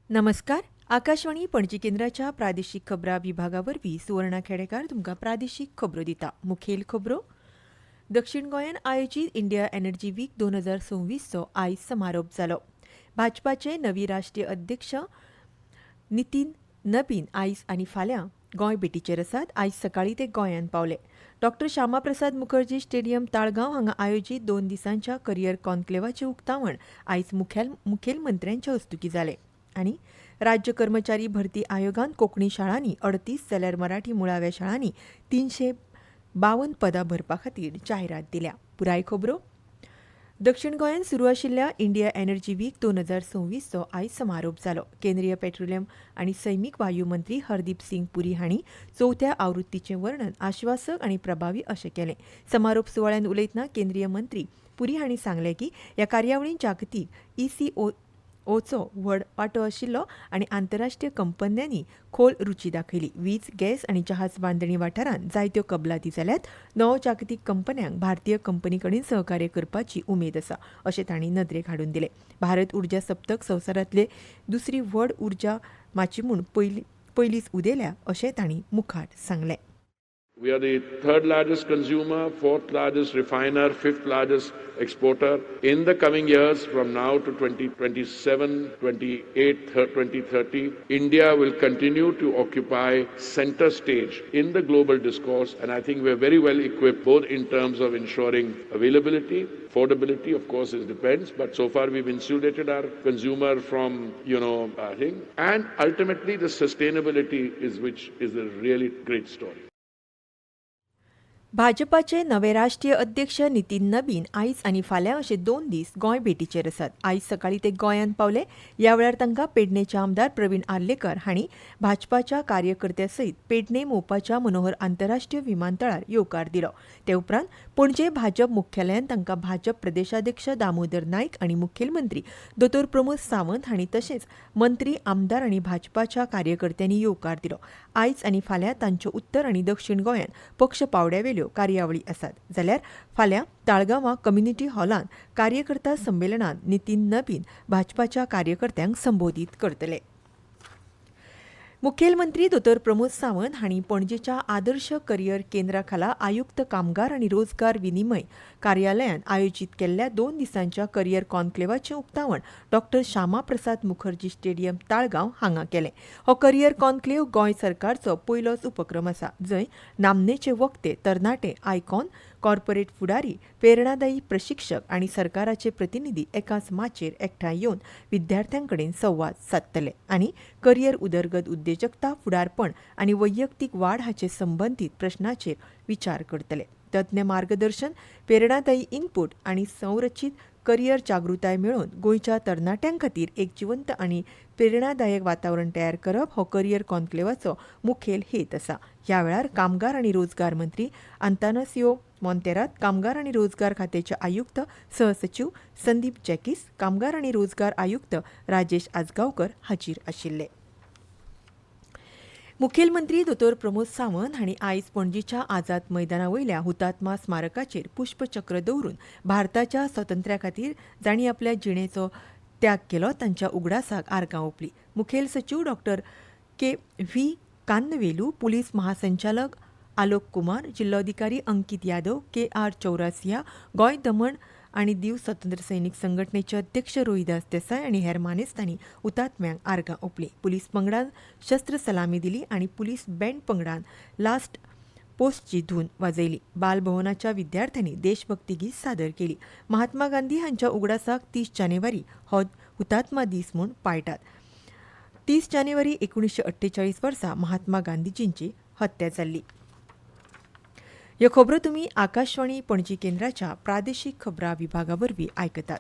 नमस्कार. आकाशवाणी पणजी केंद्राच्या प्रादेशीक खबरां विभागावरवीं सुवर्णा खेडेकार तुमकां प्रादेशीक खबरो दिता. मुखेल खबरो. दक्षिण गोंयान आयोजीत इंडिया एनर्जी वीक 2026चो आयज समारोप जालो. भाजपाचे नवी राष्ट्रीय अध्यक्ष नितीन नबीन आयज आनी फाल्यां गोंय भेटीचेर आसात. आयज सकाळीं ते गोंयांत पावले. डॉ. श्यामाप्रसाद मुखर्जी स्टेडियम ताळगांव हांगा आयोजीत 2 दिसांच्या करियर कॉन्क्लेवाचें उक्तावण आयज मुखेलमंत्र्यांच्या हस्तुकीं जालें. आनी राज्य कर्मचारी भरती आयोगान कोंकणी शाळांनी 38 जाल्यार मराठी मुळाव्या शाळांनी 352 पदां भरपा खातीर जायरात दिल्या. पुराय खबरो. दक्षिण गोंयांत सुरू आशिल्ल्या इंडिया एनर्जी वीक 2026चो आयज समारोप जालो. केंद्रीय पेट्रोलियम आनी सैमीक वायू मंत्री हरदीप सिंग पुरी हांणी 4थ्या आवृत्तीचें वर्णन आश्वासक आनी प्रभावी अशें केलें. समारोप सुवाळ्यान उलयतना केंद्रीय मंत्री पुरी हांणी सांगलें की ह्या कार्यावळींत जागतीक ईसीओचो व्हड वांटो आशिल्लो आनी आंतरराष्ट्रीय कंपन्यांनी खोल रुची दाखयली. वीज, गॅस आनी जहाज बांदणी वाठारांत जायत्यो कबलाती जाल्यात. 9 जागतीक कंपन्यांक भारतीय कंपनी कडेन सहकार्य करपाची उमेद आसा अशें तांणी नदरेक हाडून दिलें. भारत उर्जा सप्तक संवसारांतले दुसरी व्हड उर्जा माची म्हूण पयलींच उदेल्या अशें तांणी मुखार सांगलें. We are the third largest consumer, fourth largest refiner, fifth largest exporter. In the coming years, from now to 2027, 28, 2030, India will continue to occupy center stage in the global discourse, and I think we're very well equipped both in terms of ensuring availability, affordability, of course, it depends, but so far we've insulated our consumer from, and ultimately the sustainability which is a really great story. भाजपाचे नवे राष्ट्रीय अध्यक्ष नितीन नबीन आयज आनी फाल्यां अशे 2 दीस गोंय भेटीचेर आसात. आयज सकाळीं ते गोंयांत पावले. ह्या वेळार तांकां पेडणेचे आमदार प्रवीण आर्लेकर हांणी भाजपाच्या कार्यकर्त्यां सयत पेडणे मोपाच्या मनोहर आंतरराष्ट्रीय विमानतळार येवकार दिलो. ते उपरांत पणजे भाजप मुख्यालयांत तांकां भाजप प्रदेशाध्यक्ष दामोदर नायक आनी मुखेलमंत्री दोतोर प्रमोद सावंत हांणी तशेंच मंत्री, आमदार आनी भाजपाच्या कार्यकर्त्यांनी येवकार दिलो. आयज आनी फाल्यां तांच्यो उत्तर आनी दक्षिण गोंयांत पक्ष पावड्यावेल्यो कार्यावळी आसात. जाल्यार फाल्यां ताळगांवां कम्युनिटी हॉलांत कार्यकर्ता संमेलनांत नितीन नबीन भाजपाच्या कार्यकर्त्यांक संबोधीत करतले. मुखेलमंत्री दोतोर प्रमोद सावंत हांणी पणजेच्या आदर्श करियर केंद्रा खाला आयुक्त कामगार आनी रोजगार विनिमय कार्यालयांत आयोजीत केल्ल्या 2 दिसांच्या करियर कॉन्क्लेवाचें उक्तावण डॉ. श्यामाप्रसाद मुखर्जी स्टेडियम ताळगांव हांगा केलें. हो करियर कॉन्क्लेव गोंय सरकारचो पयलोच उपक्रम आसा, जंय नामनेचे वक्ते, तरणाटे, आयकॉन, कॉर्पोरेट फुडारी, प्रेरणादायी प्रशिक्षक आनी सरकाराचे प्रतिनिधी एकाच माचेर एकठांय येवन विद्यार्थ्यांकडेन संवाद सादतले आनी करियर उदरगत उद्देजकता, फुडारपण आनी वैयक्तीक वाड हाचे संबंदीत प्रश्नांचेर विचार करतले. तज्ञ मार्गदर्शन, प्रेरणादायी इनपूट आनी संरचीत करियर जागृताय मेळोवन गोंयच्या तरणाट्यां खातीर एक जिवंत आनी प्रेरणादायक वातावरण तयार करप हो करियर कॉन्क्लेवाचो मुखेल हेत आसा. ह्या वेळार कामगार आनी रोजगार मंत्री आंतानासियो मोंतेरात, कामगार आनी रोजगार खात्याचे आयुक्त सहसचिव संदीप जॅकिस, कामगार आनी रोजगार आयुक्त राजेश आजगांवकर हाजीर आशिल्ले. मुखेलमंत्री दोतोर प्रमोद सावंत हांणी आयज पणजीच्या आझाद मैदाना वयल्या हुतात्मा स्मारकाचेर पुष्पचक्र दवरून भारताच्या स्वातंत्र्या खातीर जांणी आपल्या जिणेचो त्याग केलो तांच्या उगडासाक आर्गां ओंपलीं. मुखेल सचिव डॉ. के.व्ही. कान्नवेलू, पुलीस महासंचालक आलोक कुमार, जिल्लोधिकारी अंकीत यादव, के.आर. चौरासिया, गोंय दमण आनी दीव स्वतंत्र सैनीक संघटनेचे अध्यक्ष रोहिदास देसाय आनी हेर मानेस्तांनी हुतात्म्यांक आर्गां ओंपलीं. पुलीस पंगडान शस्त्र सलामी दिली आनी पुलीस बँड पंगडान लास्ट पोस्टची धून वाजयली. बालभवनाच्या विद्यार्थ्यांनी देशभक्ती गीत सादर केली. महात्मा गांधी हांच्या उगडासाक 30 जानेवारी हो हुतात्मा दीस म्हूण पाळटात. 30 जानेवारी 1948 वर्सा महात्मा गांधीजींची हत्या जाल्ली. ह्यो खबरो तुमी आकाशवाणी पणजी केंद्राच्या प्रादेशीक खबरां विभागावरवीं आयकतात.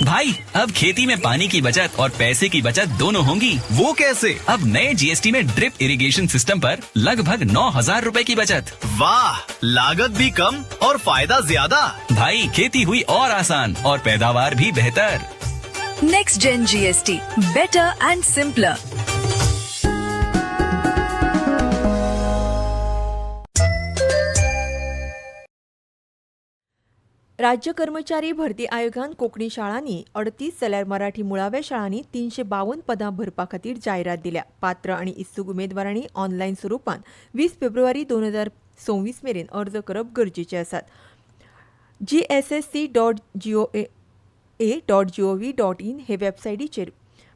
भाई, अब खेती में पानी की बचत और पैसे की बचत दोनों होंगी। वो कैसे? अब नए जीएसटी में ड्रिप इरिगेशन सिस्टम पर लगभग 9,000 रुपए की बचत। वाह, लागत भी कम और फायदा ज्यादा। भाई, खेती हुई और आसान और पैदावार भी बेहतर। Next gen GST, better and simpler. राज्य कर्मचारी भरती आयोगान कोंकणी शाळांनी 38 जाल्यार मराठी मुळाव्या शाळांनी 352 पदां भरपा खातीर जायरात दिल्या. पात्र आनी इत्सूक उमेदवारांनी ऑनलायन स्वरुपान 20 फेब्रुवारी 2026 मेरेन अर्ज करप गरजेचे आसात. gssc.goa.gov.in हे वेबसायटीचेर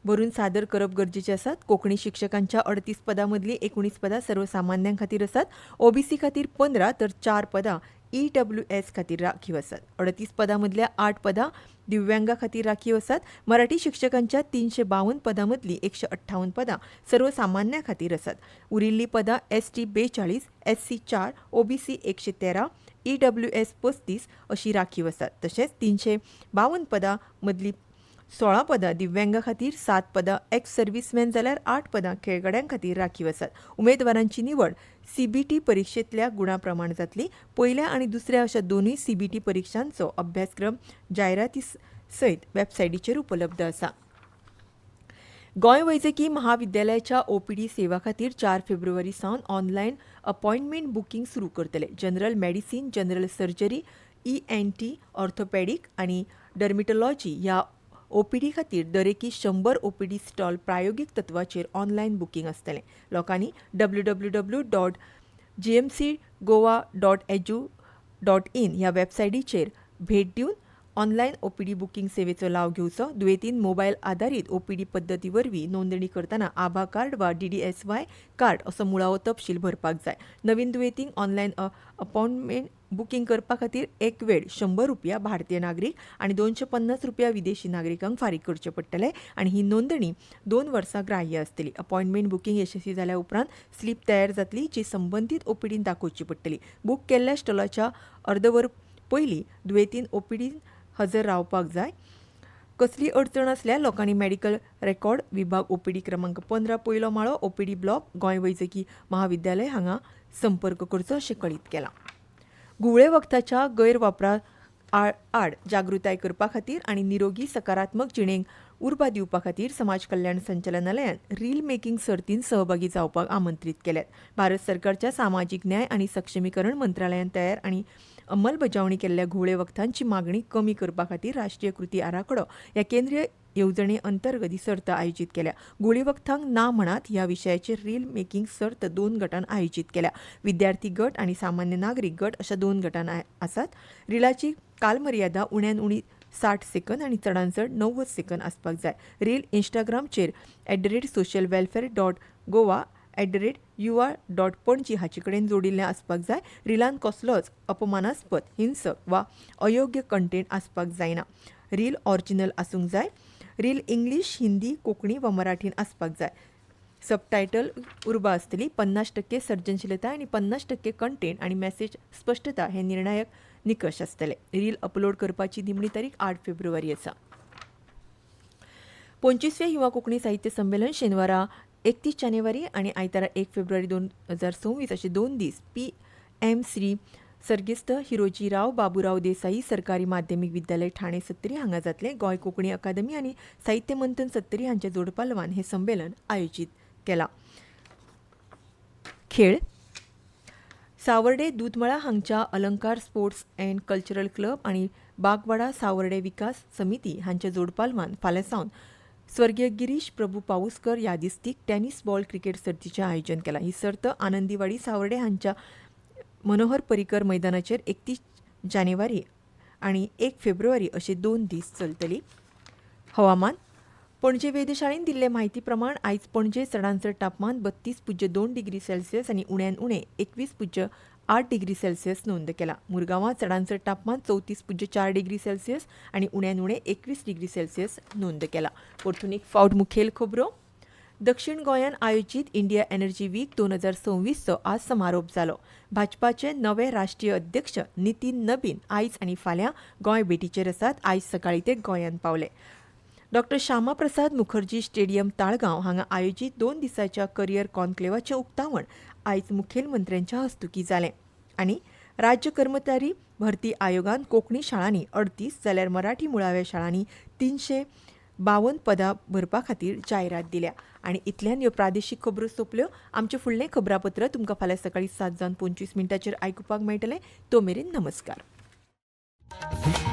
व्हरून सादर करप गरजेचे आसात. कोंकणी शिक्षकांच्या 38 पदां मदली 19 पदां सर्वसामान्यां खातीर आसात. ओबीसी खातीर 15 तर 4 पदां EWS खातीर राखीव आसात. 38 पदां मदल्या 8 पदां दिव्यांगा खातीर राखीव आसात. मराठी शिक्षकांच्या 352 पदां मदली 158 पदां सर्वसामान्यां खातीर आसात. उरिल्लीं पदां ST 42, SC 4, OBC 113, EWS 35 अशी राखीव आसात. तशेंच 352 पदां मदली 16 पदां दिव्यांगा खातीर, 7 पदां एक्स सर्व्हिसमॅन जाल्यार 8 पदां खेळगड्यां खातीर राखीव आसात. उमेदवारांची निवड CBT परीक्षेंतल्या गुणां प्रमाण जातली. पयल्या आनी दुसऱ्या अशा दोनूय CBT परीक्षांचो अभ्यासक्रम जायराती सयत वेबसायटीचेर उपलब्ध आसा. गोंय वैजकी महाविद्यालयाच्या OPD सेवा खातीर 4 फेब्रुवारी सावन ऑनलायन अपॉयंटमेंट बुकींग सुरू करतले. General medicine, general surgery, ENT, orthopaedic आनी डर्मेटॉलॉजी ह्या OPD खातीर दरेकी 100 OPD स्टॉल प्रायोगीक तत्वाचेर ऑनलायन बुकींग आसतलें. लोकांनी www.gmcgoa.edu.in ह्या वेबसायटीचेर भेट दिवन ऑनलायन OPD बुकींग सेवेचो लाव घेवचो. दुयेंतीन मोबायल आधारीत OPD पद्दती वरवीं नोंदणी करतना आभा कार्ड वा DDSY कार्ड असो मुळावो तपशील भरपाक जाय. नवीन दुयेंतींक ऑनलायन अपॉयंटमेंट बुकींग करपा खातीर एक वेळ ₹100 भारतीय नागरीक आनी ₹250 विदेशी नागरिकांक फारीक करचे पडटले आनी ही नोंदणी 2 वर्सां ग्राह्य आसतली. अपॉयंटमेंट बुकींग यशस्वी जाल्या उपरांत स्लीप तयार जातली जी संबंदीत OPDन दाखोवची पडटली. बूक केल्ल्या स्टॉलाच्या अर्दवर पयलीं दुयेंतीन OPDन हजर रावपाक जाय. कसली अडचण आसल्यार लोकांनी मेडिकल रेकॉर्ड विभाग OPD क्रमांक 15 पयलो माळो OPD ब्लॉक गोंय वैजकी महाविद्यालय हांगा संपर्क करचो अशें कळीत केलां. गुवळे वखदाच्या गैरवापरा आड जागृताय करपा खातीर आनी निरोगी सकारात्मक जिणेक उर्बा दिवपा खातीर समाज कल्याण संचालनालयान रील मेकिंग सर्तींत सहभागी जावपाक आमंत्रीत केल्यात. भारत सरकारच्या सामाजीक न्याय आनी सक्षमीकरण मंत्रालयान तयार आनी अंमलबजावणी केल्ल्या घुवळे वखदांची मागणी कमी करपा खातीर राष्ट्रीय कृती आराखडो ह्या केंद्रीय येवजणे अंतर्गत ही सर्त आयोजीत केल्या. गुळी वखदांक ना म्हणात ह्या विशयाचेर रील मेकिंग सर्त 2 गटांत आयोजीत केल्या. विद्यार्थी गट आनी सामान्य नागरीक गट अशा 2 गटांत आसात. रीलाची कालमर्यादा उण्यान उणी 60 सेकंद आनी चडांत चड 90 सेकंद आसपाक जाय. रील इंस्टाग्रामचेर @socialwelfare.goa @ua.पणजी हाचे कडेन जोडिल्लें आसपाक जाय. रीलान कसलोच अपमानास्पद, हिंसक वा अयोग्य कंटेंट आसपाक जायना. रील ऑरिजिनल आसूंक जाय. रील इंग्लीश, हिंदी, कोंकणी वा मराठीन आसपाक जाय. सबटायटल उर्बा आसतली. 50% सर्जनशीलता आनी 50% कंटेंट आनी मेसेज स्पश्टता हे निर्णायक निकश आसतले. रील अपलोड करपाची निमणी तारीख 8 फेब्रुवारी आसा. 25वें युवा कोंकणी साहित्य संमेलन शेनवारा 31 जानेवारी आनी आयतारा 1 फेब्रुवारी 2026 अशे 2 दीस PM श्री सर्गेस्त हिरोजीराव बाबूराव देसाई सरकारी माध्यमीक विद्यालय ठाणे 70 हांगा जातले. गोंय कोंकणी अकादमी आनी साहित्य मंथन 70 हांच्या जोडपालवान हे संमेलन आयोजीत केलां. खेळ सावर्डे दूधमळा हांगच्या अलंकार स्पोर्ट्स अँड कल्चरल क्लब आनी बागवाडा सावर्डे विकास समिती हांच्या जोडपालवान फाल्यां सावन स्वर्गीय गिरीश प्रभू पाऊसकर यादिस्तीक टेनिस बॉल क्रिकेट सर्तीचें आयोजन केलां. ही सर्त आनंदीवाडी सावर्डे हांच्या मनोहर पर्रीकर मैदानाचेर 31 जानेवारी आनी 1 फेब्रुवारी अशे 2 दीस चलतली. हवामान पणजे वेधशाळेन दिल्ले म्हायती प्रमाण आयज पणजे चडांत चड तापमान 32.2 डिग्री सेल्सियस आनी उण्यान उणें 21.8 डिग्री सेल्सियस नोंद केला. मुरगांवां चडांत चड तापमान 34.4 डिग्री सेल्सियस आनी उण्यान उणें 21 डिग्री सेल्सियस नोंद केला. परतून एक फावट मुखेल खबरो. दक्षिण गोंयान आयोजीत इंडिया एनर्जी वीक 2026चो आज समारोप जालो. भाजपाचे नवे राष्ट्रीय अध्यक्ष नितीन नबीन आयज आनी फाल्यां गोंय भेटीचेर आसात. आयज सकाळीं ते गोंयांत पावले. डॉ श्यामा प्रसाद मुखर्जी स्टेडियम ताळगांव हांगा आयोजीत 2 दिसांच्या करियर कॉन्क्लेवाचें उक्तावण आयज मुखेलमंत्र्यांच्या हस्तुकीं जालें. आनी राज्य कर्मचारी भरती आयोगान कोंकणी शाळांनी 38 जाल्यार मराठी मुळाव्या शाळांनी 352 पदां भरपा खातीर जायरात दिल्या. आनी इतल्यान ह्यो प्रादेशीक खबरो सोंपल्यो. आमचें फुडलें खबरापत्र तुमकां फाल्यां सकाळीं 7:25 आयकुपाक मेळटलें. तो मेरेन नमस्कार. आहे